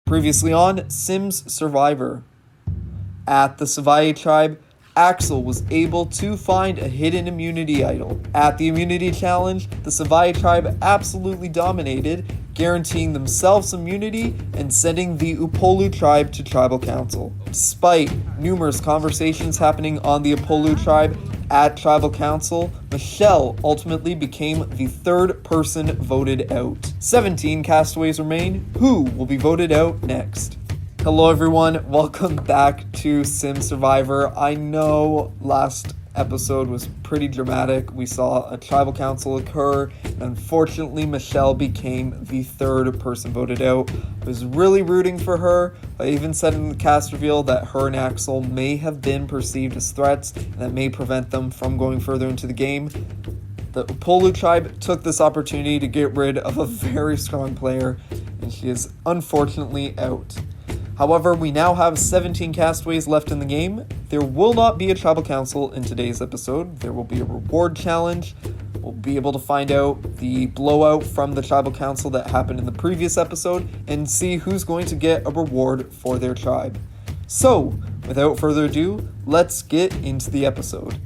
Previously on Sims Survivor. At the Savai tribe, Axel was able to find a hidden immunity idol. At the immunity challenge, the Savai tribe absolutely dominated, guaranteeing themselves immunity and sending the Upolu tribe to tribal council. Despite numerous conversations happening on the Upolu tribe at tribal council, Michelle ultimately became the third person voted out. 17 castaways remain. Who will be voted out next? Hello everyone, welcome back to Sim Survivor. I know last episode was pretty dramatic. We saw a tribal council occur, and unfortunately Michelle became the third person voted out. I was really rooting for her. I even said in the cast reveal that her and Axel may have been perceived as threats, and that may prevent them from going further into the game. The Upolu tribe took this opportunity to get rid of a very strong player, and she is unfortunately out. However, we now have 17 castaways left in the game. There will not be a tribal council in today's episode. There will be a reward challenge. We'll be able to find out the blowout from the tribal council that happened in the previous episode and see who's going to get a reward for their tribe. So, without further ado, let's get into the episode.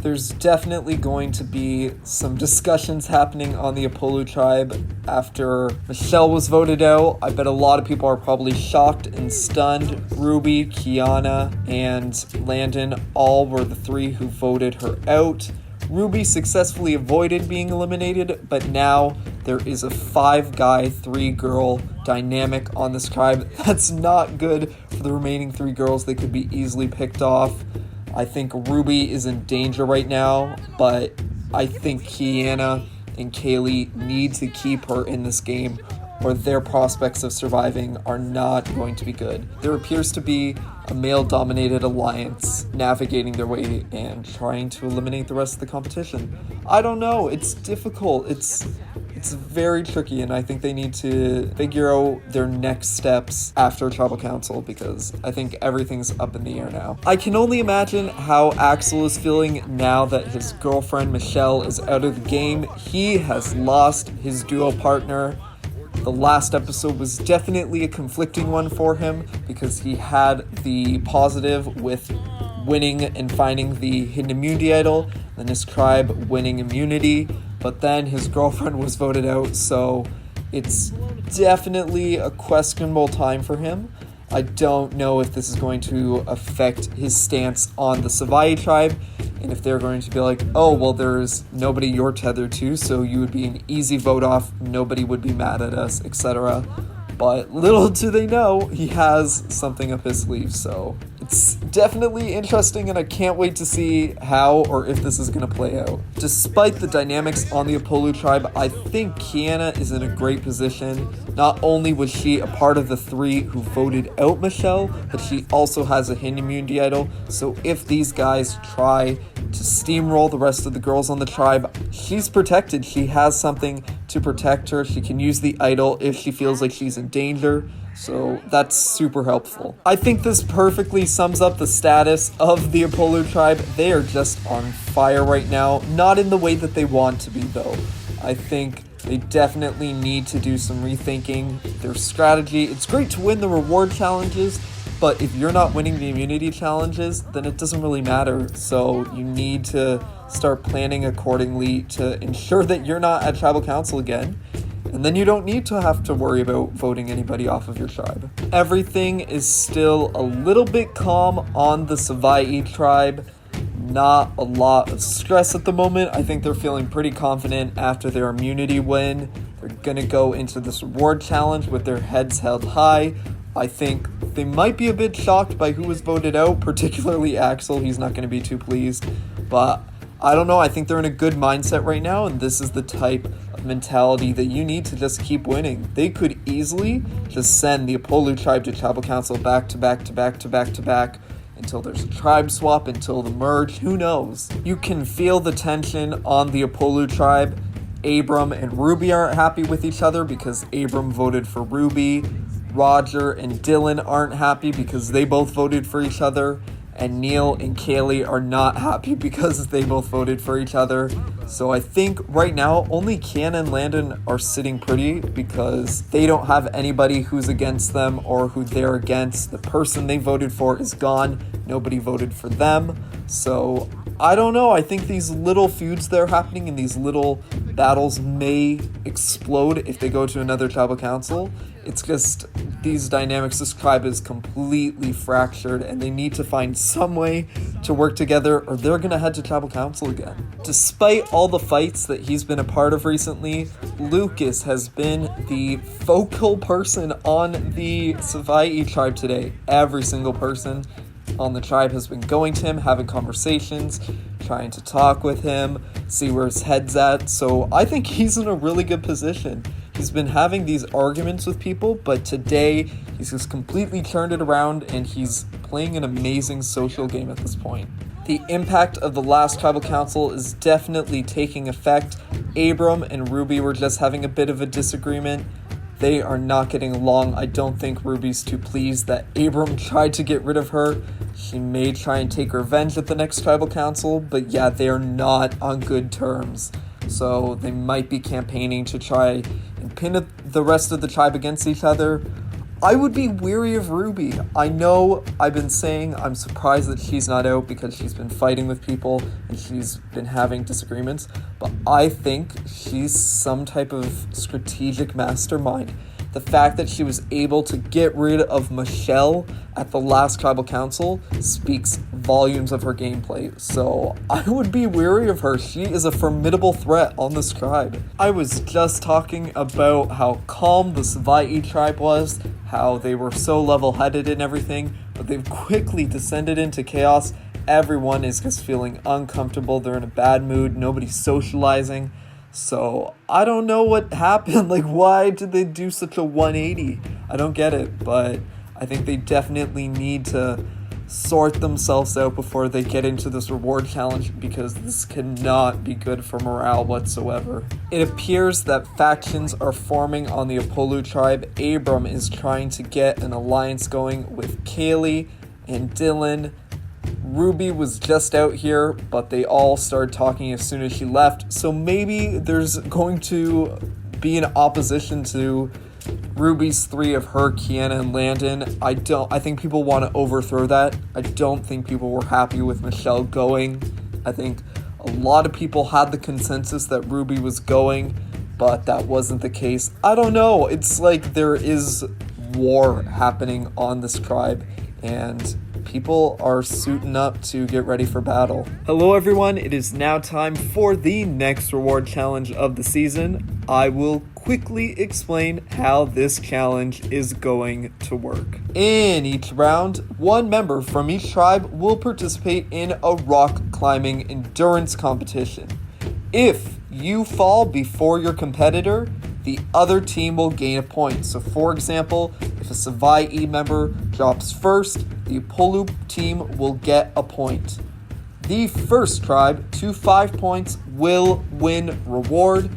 There's definitely going to be some discussions happening on the Upolu tribe after Michelle was voted out. I bet a lot of people are probably shocked and stunned. Ruby, Kiana, and Landon all were the three who voted her out. Ruby successfully avoided being eliminated, but now there is a 5-guy, 3-girl dynamic on this tribe. That's not good for the remaining 3 girls. They could be easily picked off. I think Ruby is in danger right now, but I think Kiana and Kaylee need to keep her in this game or their prospects of surviving are not going to be good. There appears to be a male-dominated alliance navigating their way and trying to eliminate the rest of the competition. I don't know, it's difficult, it's very tricky, and I think they need to figure out their next steps after tribal council because I think everything's up in the air now. I can only imagine how Axel is feeling now that his girlfriend Michelle is out of the game. He has lost his duo partner. The last episode was definitely a conflicting one for him because he had the positive with winning and finding the hidden immunity idol, then his tribe winning immunity, but then his girlfriend was voted out, so it's definitely a questionable time for him. I don't know if this is going to affect his stance on the Savai tribe, and if they're going to be like, oh, well, there's nobody you're tethered to, so you would be an easy vote off, nobody would be mad at us, etc. But little do they know, he has something up his sleeve, so it's definitely interesting, and I can't wait to see how or if this is going to play out. Despite the dynamics on the Upolu tribe, I think Kiana is in a great position. Not only was she a part of the 3 who voted out Michelle, but she also has a hidden immunity idol, so if these guys try to steamroll the rest of the girls on the tribe, she's protected. She has something to protect her. She can use the idol if she feels like she's in danger. So that's super helpful. I think this perfectly sums up the status of the Upolu tribe. They are just on fire right now. Not in the way that they want to be though. I think they definitely need to do some rethinking their strategy. It's great to win the reward challenges, but if you're not winning the immunity challenges, then it doesn't really matter. So you need to start planning accordingly to ensure that you're not at tribal council again. And then you don't need to have to worry about voting anybody off of your tribe. Everything is still a little bit calm on the Savai tribe. Not a lot of stress at the moment. I think they're feeling pretty confident after their immunity win. They're gonna go into this reward challenge with their heads held high. I think they might be a bit shocked by who was voted out, particularly Axel. He's not going to be too pleased, but I don't know. I think they're in a good mindset right now, and this is the type of mentality that you need to just keep winning. They could easily just send the Upolu tribe to tribal council back to back to back to back to back until there's a tribe swap, until the merge. Who knows? You can feel the tension on the Upolu tribe. Abram and Ruby aren't happy with each other because Abram voted for Ruby. Roger and Dylan aren't happy because they both voted for each other. and Neil and Kaylee are not happy because they both voted for each other. So I think right now only Kiana and Landon are sitting pretty because they don't have anybody who's against them or who they're against. The person they voted for is gone. Nobody voted for them. So I don't know. I think these little feuds that are happening and these little battles may explode if they go to another tribal council. It's just these dynamics, this tribe is completely fractured and they need to find some way to work together or they're going to head to tribal council again. Despite all the fights that he's been a part of recently, Lucas has been the focal person on the Savai tribe today. Every single person on the tribe has been going to him, having conversations, trying to talk with him, see where his head's at. So I think he's in a really good position. He's been having these arguments with people, but today he's just completely turned it around and he's playing an amazing social game at this point. The impact of the last tribal council is definitely taking effect. Abram and Ruby were just having a bit of a disagreement. They are not getting along. I don't think Ruby's too pleased that Abram tried to get rid of her. She may try and take revenge at the next tribal council, but yeah, they are not on good terms. So they might be campaigning to try and pin the rest of the tribe against each other. I would be weary of Ruby. I know I've been saying I'm surprised that she's not out because she's been fighting with people and she's been having disagreements, but I think she's some type of strategic mastermind. The fact that she was able to get rid of Michelle at the last tribal council speaks volumes of her gameplay, so I would be weary of her. She is a formidable threat on this tribe. I was just talking about how calm the Savai tribe was, how they were so level-headed and everything, but they've quickly descended into chaos. Everyone is just feeling uncomfortable, they're in a bad mood, nobody's socializing. So I don't know what happened. Like, why did they do such a 180? I don't get it, but I think they definitely need to sort themselves out before they get into this reward challenge because this cannot be good for morale whatsoever. It appears that factions are forming on the Apollo tribe. Abram is trying to get an alliance going with Kaylee and Dylan. Ruby was just out here, but they all started talking as soon as she left. So maybe there's going to be an opposition to Ruby's three of her, Kiana, and Landon. I think people want to overthrow that. I don't think people were happy with Michelle going. I think a lot of people had the consensus that Ruby was going, but that wasn't the case. I don't know. It's like there is war happening on this tribe, and people are suiting up to get ready for battle. Hello everyone, it is now time for the next reward challenge of the season. I will quickly explain how this challenge is going to work. In each round, one member from each tribe will participate in a rock climbing endurance competition. If you fall before your competitor, the other team will gain a point. So for example, if a Savai member drops first, the Apollo team will get a point. The first tribe to 5 points will win reward.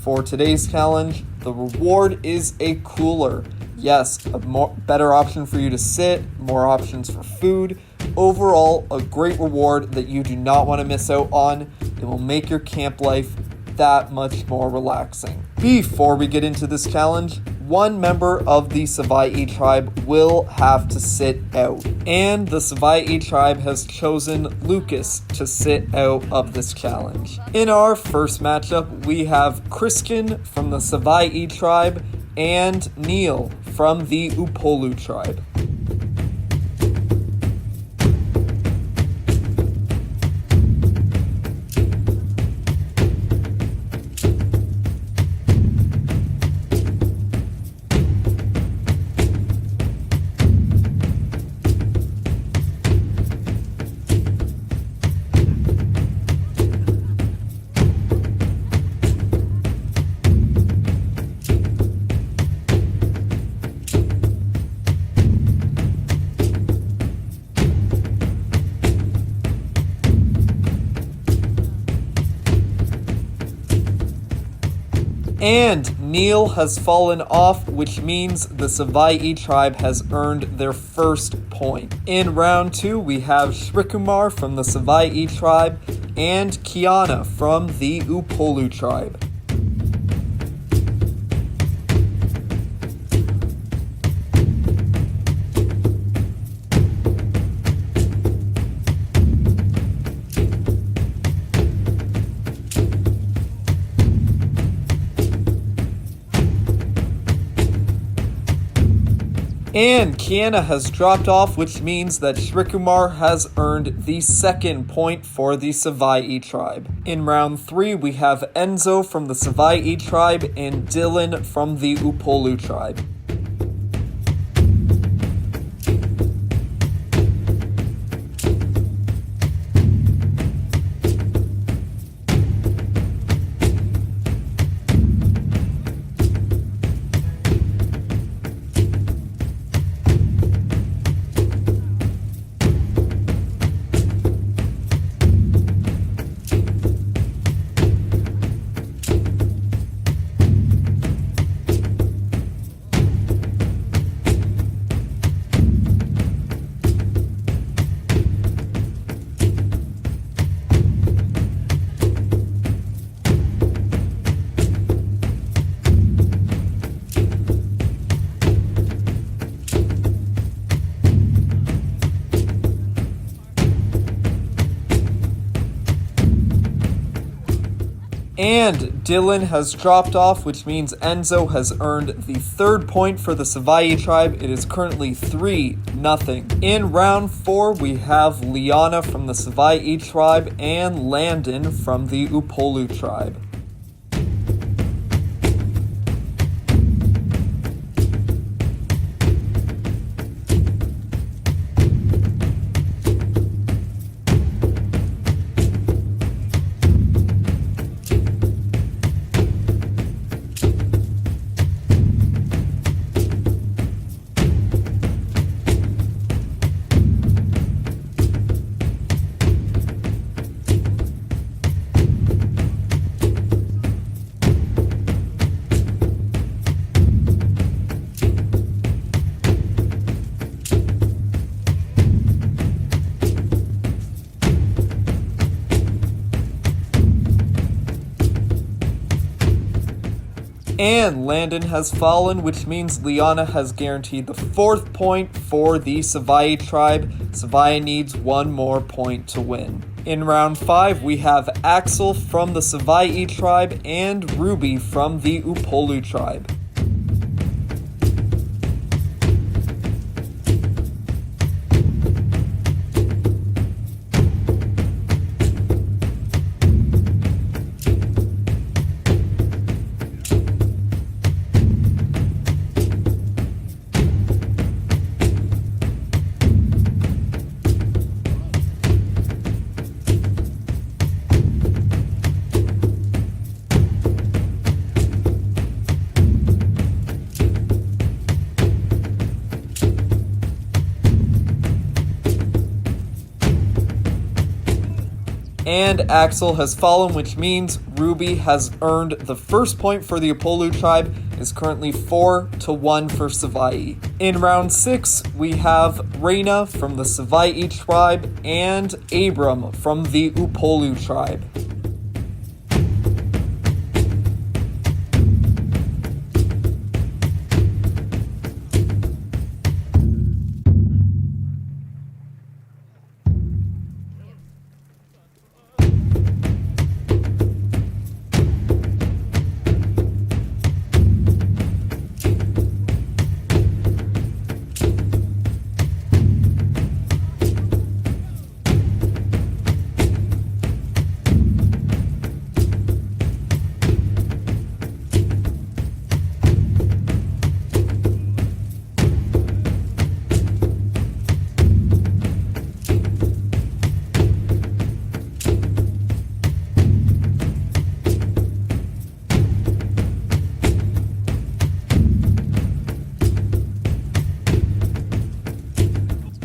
For today's challenge, the reward is a cooler. Yes, a better option for you to sit, more options for food. Overall, a great reward that you do not want to miss out on. It will make your camp life that much more relaxing. Before we get into this challenge, one member of the Savai tribe will have to sit out. And the Savai tribe has chosen Lucas to sit out of this challenge. In our first matchup, we have Christian from the Savai tribe and Neil from the Upolu tribe. And Neil has fallen off, which means the Savai tribe has earned their first point. In round 2, we have Shrikumar from the Savai tribe and Kiana from the Upolu tribe. And Kiana has dropped off, which means that Shrikumar has earned the second point for the Savai tribe. In round 3, we have Enzo from the Savai tribe and Dylan from the Upolu tribe. And Dylan has dropped off, which means Enzo has earned the third point for the Savai tribe. It is currently 3-0. In round 4, we have Liana from the Savai tribe and Landon from the Upolu tribe. And Landon has fallen, which means Liana has guaranteed the fourth point for the Savai tribe. Savai needs one more point to win. In round 5, we have Axel from the Savai tribe and Ruby from the Upolu tribe. And Axel has fallen, which means Ruby has earned the first point for the Upolu tribe. It is currently 4-1 for Savai. In round 6, we have Reina from the Savai tribe and Abram from the Upolu tribe.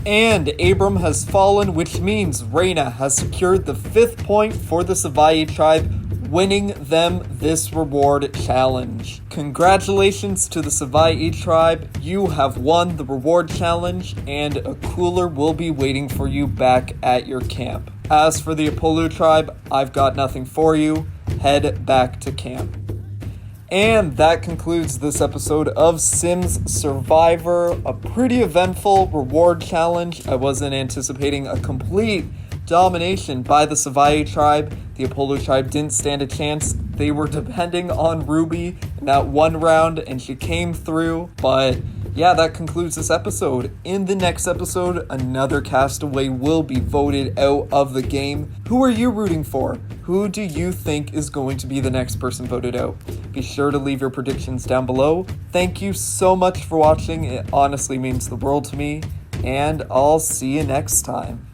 And Abram has fallen, which means Reina has secured the 5th point for the Savai tribe, winning them this reward challenge. Congratulations to the Savai tribe, you have won the reward challenge, and a cooler will be waiting for you back at your camp. As for the Apollo tribe, I've got nothing for you. Head back to camp. And that concludes this episode of Sims Survivor, a pretty eventful reward challenge. I wasn't anticipating a complete domination by the Savai tribe. The Apollo tribe didn't stand a chance. They were depending on Ruby in that one round, and she came through. But yeah, that concludes this episode. In the next episode, another castaway will be voted out of the game. Who are you rooting for? Who do you think is going to be the next person voted out? Be sure to leave your predictions down below. Thank you so much for watching. It honestly means the world to me, and I'll see you next time.